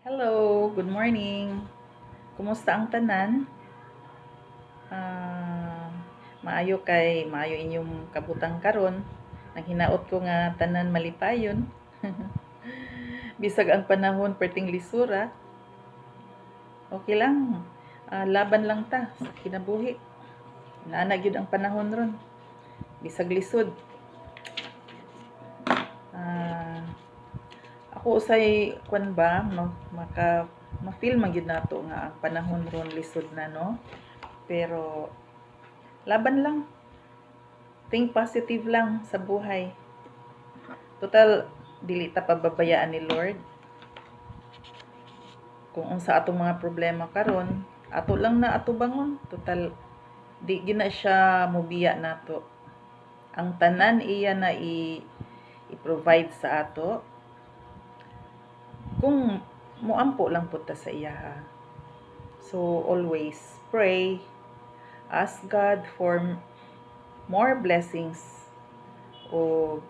Hello, good morning. Kumusta ang tanan? Ah, maayo inyong kabutang karon. Nang hinaot ko nga tanan malipayon. Bisag ang panahon perting lisura, okay lang. Laban lang ta sa kinabuhi. Naana gyud ang panahon ron. Bisag lisod. Ah, ako usay kwan ba ma-feel man gyud nato nga ang panahon ron lisod na, no? Pero laban lang. Think positive lang sa buhay. Total, dili ta pababayaan ni Lord. Kung unsa atong mga problema karon, ato lang na ato bangon. Total, di gina siya mobiya nato. Ang tanan iya na i-provide sa ato. Kung muampo lang pud ta sa iya ha. So always pray, ask God for more blessings, o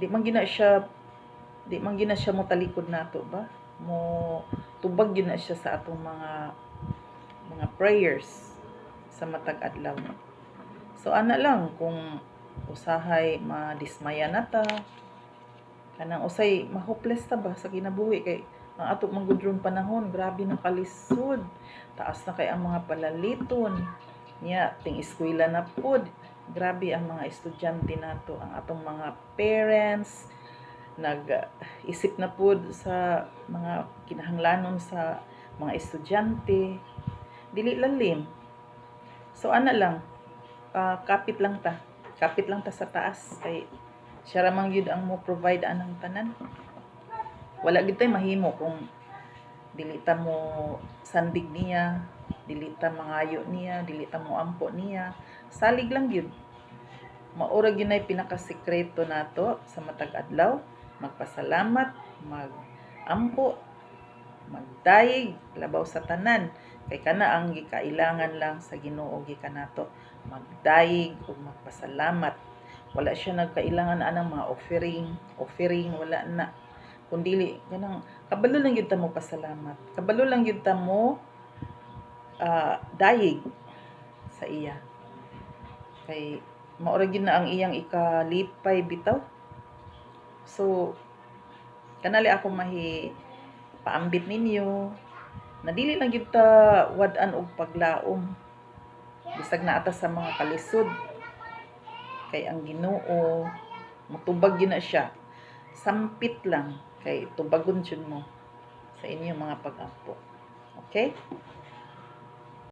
di man gina siya mo talikod nato ba, mo tubag yun na siya sa atong mga prayers sa matag adlaw. So ana lang, kung usahay madismaya na ta, kanang usay ma-hopeless ta ba sa kinabuhi, kay ang ato manggudron panahon grabe na kalisod, taas na kay ang mga palaliton niya, ting eskwela na pud. Grabe ang mga estudyante nato, ang atong mga parents nag-isip na pud sa mga kinahanglanon sa mga estudyante, dili lalim. So ana lang, kapit lang ta sa taas, kay siya ra man gyud ang mo provide anang tanan. Wala gid tay mahimo kung dili ta mo sandig niya, dili ta mangayo niya, dili ta mo ampo niya. Salig lang gyud. Maura gyud nay pinakasekreto nato sa matag adlaw: magpasalamat, mag-ampo, magdayeg labaw sa tanan, kay kana ang gikailangan lang sa Ginoo gikan nato, magdayeg ug magpasalamat. Wala siya nagkailangan anang mga offering, wala na. Kundili ganang kabalo lang gyud ta mo pasalamat, kabalo lang gyud ta mo dayeg sa iya, kay maura gyud na ang iyang ikalipay bitaw. So kanali ako paambit ninyo na dili lang gyud ta wad-an og paglaom bisag na ata sa mga kalisod, kay ang Ginoo motubag gyud na siya. Sampit lang, kay tubagon jud mo sa inyong mga pag-ampo. Okay?